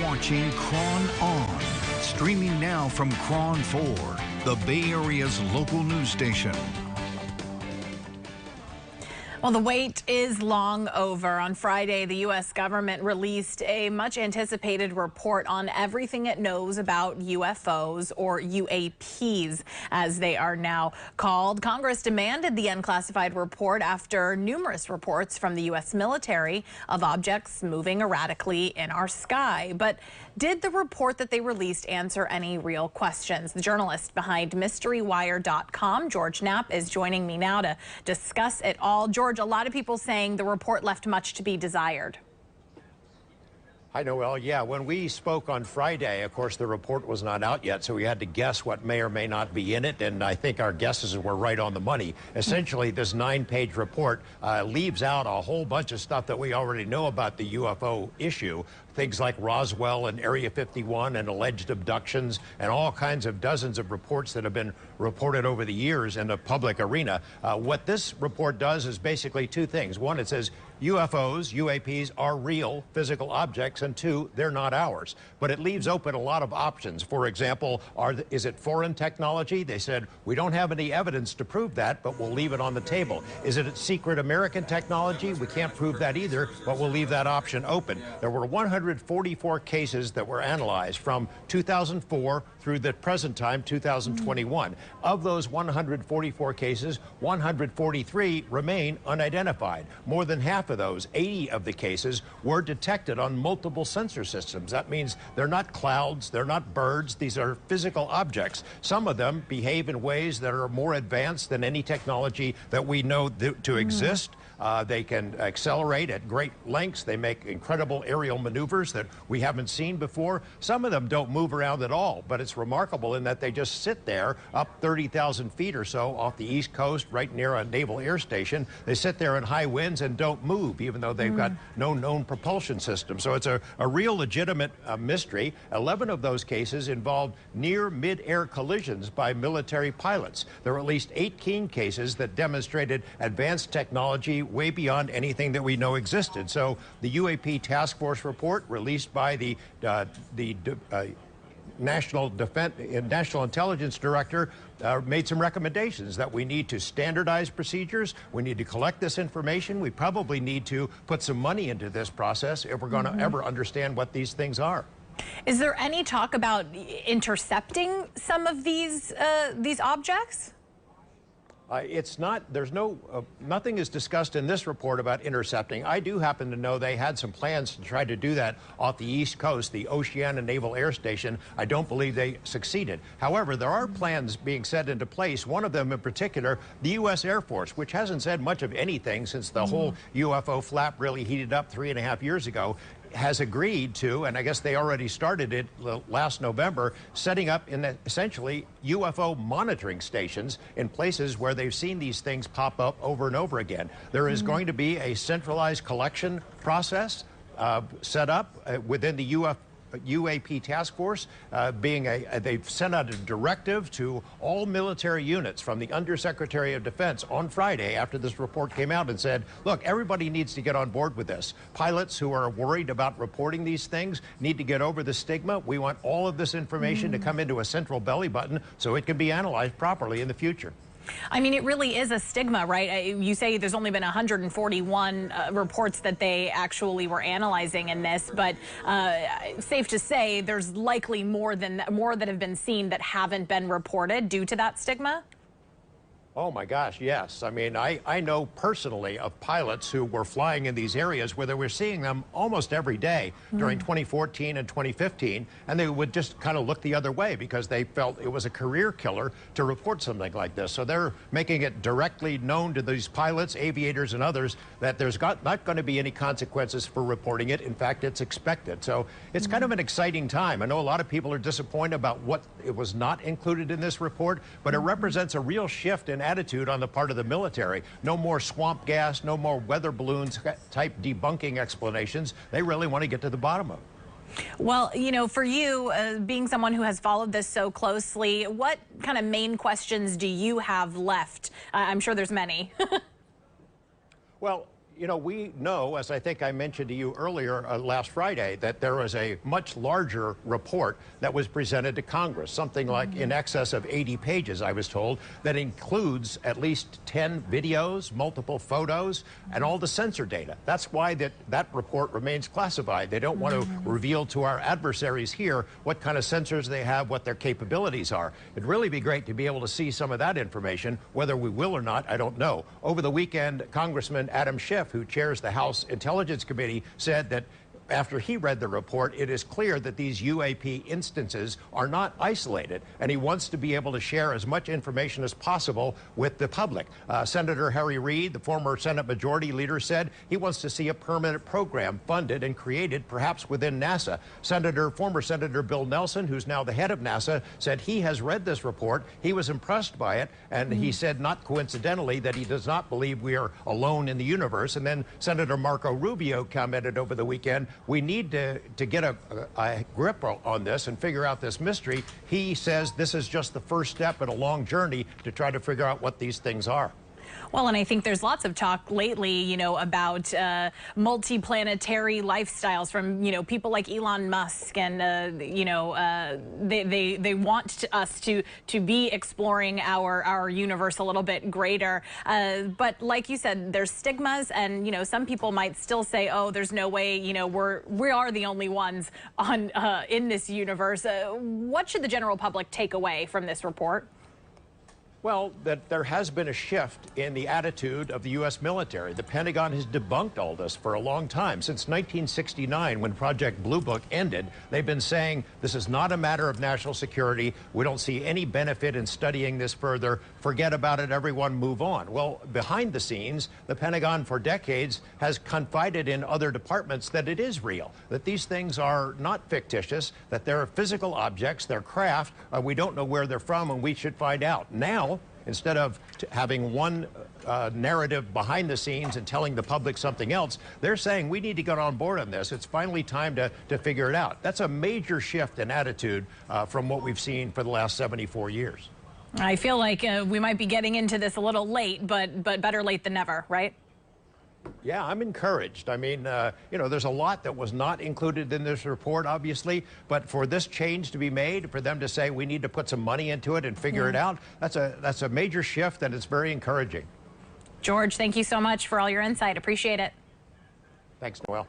watching Cron On, streaming now from Cron 4, the Bay Area's local news station. Well, the wait is long over. On Friday, the U.S. government released a much anticipated report on everything it knows about UFOs, or UAPs, as they are now called. Congress demanded the unclassified report after numerous reports from the U.S. military of objects moving erratically in our sky. But did the report that they released answer any real questions? The journalist behind MysteryWire.com, George Knapp, is joining me now to discuss it all. George, a lot of people saying the report left much to be desired. Hi, Noel. Yeah, when we spoke on Friday, of course, the report was not out yet, so we had to guess what may or may not be in it, and I think our guesses were right on the money. Essentially, this 9-page report leaves out a whole bunch of stuff that we already know about the UFO issue. Things like Roswell and Area 51 and alleged abductions and all kinds of dozens of reports that have been reported over the years in the public arena. What this report does is basically two things. One, it says UFOs, UAPs, are real physical objects, and two, they're not ours. But it leaves open a lot of options. For example, is it foreign technology? They said, we don't have any evidence to prove that, but we'll leave it on the table. Is it secret American technology? We can't prove that either, but we'll leave that option open. There were 144 cases that were analyzed from 2004 through the present time, 2021. Of those 144 cases, 143 remain unidentified. More than half of those, 80 of the cases, were detected on multiple sensor systems. That means they're not clouds, they're not birds, these are physical objects. Some of them behave in ways that are more advanced than any technology that we know to exist. They can accelerate at great lengths. They make incredible aerial maneuvers that we haven't seen before. Some of them don't move around at all, but it's remarkable in that they just sit there up 30,000 feet or so off the East Coast, right near a naval air station. They sit there in high winds and don't move, even though they've got no known propulsion system. So it's a real legitimate mystery. 11 of those cases involved near mid-air collisions by military pilots. There were at least 18 cases that demonstrated advanced technology way beyond anything that we know existed. So the UAP Task Force report released by the National Intelligence Director made some recommendations that we need to standardize procedures. We need to collect this information. We probably need to put some money into this process if we're going to ever understand what these things are. Is there any talk about intercepting some of these objects? It's not, there's no, nothing is discussed in this report about intercepting. I do happen to know they had some plans to try to do that off the East Coast, the Oceana Naval Air Station. I don't believe they succeeded. However, there are plans being set into place, one of them in particular, the U.S. Air Force, which hasn't said much of anything since the whole UFO flap really heated up 3.5 years ago, has agreed to, and I guess they already started it last November, setting up essentially UFO monitoring stations in places where they've seen these things pop up over and over again. There is going to be a centralized collection process set up within the UAP task force, they've sent out a directive to all military units from the Undersecretary of Defense on Friday after this report came out and said, look, everybody needs to get on board with this. Pilots who are worried about reporting these things need to get over the stigma. We want all of this information to come into a central belly button so it can be analyzed properly in the future. I mean, it really is a stigma, right? You say there's only been 141 reports that they actually were analyzing in this, but safe to say there's likely more that have been seen that haven't been reported due to that stigma? Oh my gosh, yes. I mean, I know personally of pilots who were flying in these areas where they were seeing them almost every day during 2014 and 2015, and they would just kind of look the other way because they felt it was a career killer to report something like this. So they're making it directly known to these pilots, aviators, and others that there's not going to be any consequences for reporting it. In fact, it's expected. So it's kind of an exciting time. I know a lot of people are disappointed about what it was not included in this report, but it represents a real shift in attitude on the part of the military. No more swamp gas, no more weather balloons type debunking explanations. They really want to get to the bottom of it. Well, you know, for you, being someone who has followed this so closely, what kind of main questions do you have left? I'm sure there's many. Well, You know, we know, as I think I mentioned to you earlier last Friday, that there was a much larger report that was presented to Congress, something like in excess of 80 pages, I was told, that includes at least 10 videos, multiple photos, and all the sensor data. That's why that report remains classified. They don't want to reveal to our adversaries here what kind of sensors they have, what their capabilities are. It'd really be great to be able to see some of that information. Whether we will or not, I don't know. Over the weekend, Congressman Adam Schiff, who chairs the House Intelligence Committee, said that after he read the report, it is clear that these UAP instances are not isolated, and he wants to be able to share as much information as possible with the public. Senator Harry Reid, the former Senate Majority Leader, said he wants to see a permanent program funded and created, perhaps within NASA. Former Senator Bill Nelson, who's now the head of NASA, said he has read this report. He was impressed by it, and he said, not coincidentally, that he does not believe we are alone in the universe. And then Senator Marco Rubio commented over the weekend, we need to get a grip on this and figure out this mystery. He says this is just the first step in a long journey to try to figure out what these things are. Well, and I think there's lots of talk lately, you know, about multiplanetary lifestyles from, you know, people like Elon Musk, and you know, they want us to be exploring our universe a little bit greater. But like you said, there's stigmas, and you know, some people might still say, oh, there's no way, you know, we are the only ones on in this universe. What should the general public take away from this report? Well, that there has been a shift in the attitude of the U.S. military. The Pentagon has debunked all this for a long time. Since 1969, when Project Blue Book ended, they've been saying this is not a matter of national security. We don't see any benefit in studying this further. Forget about it, everyone, move on. Well, behind the scenes, the Pentagon for decades has confided in other departments that it is real, that these things are not fictitious, that they're physical objects, they're craft. We don't know where they're from, and we should find out. Now, instead of having one narrative behind the scenes and telling the public something else, they're saying we need to get on board on this. It's finally time to figure it out. That's a major shift in attitude from what we've seen for the last 74 years. I feel like we might be getting into this a little late, but better late than never, right? Yeah, I'm encouraged. I mean, you know, there's a lot that was not included in this report, obviously, but for this change to be made, for them to say we need to put some money into it and figure it out, that's a major shift, and it's very encouraging. George, thank you so much for all your insight. Appreciate it. Thanks, Noel.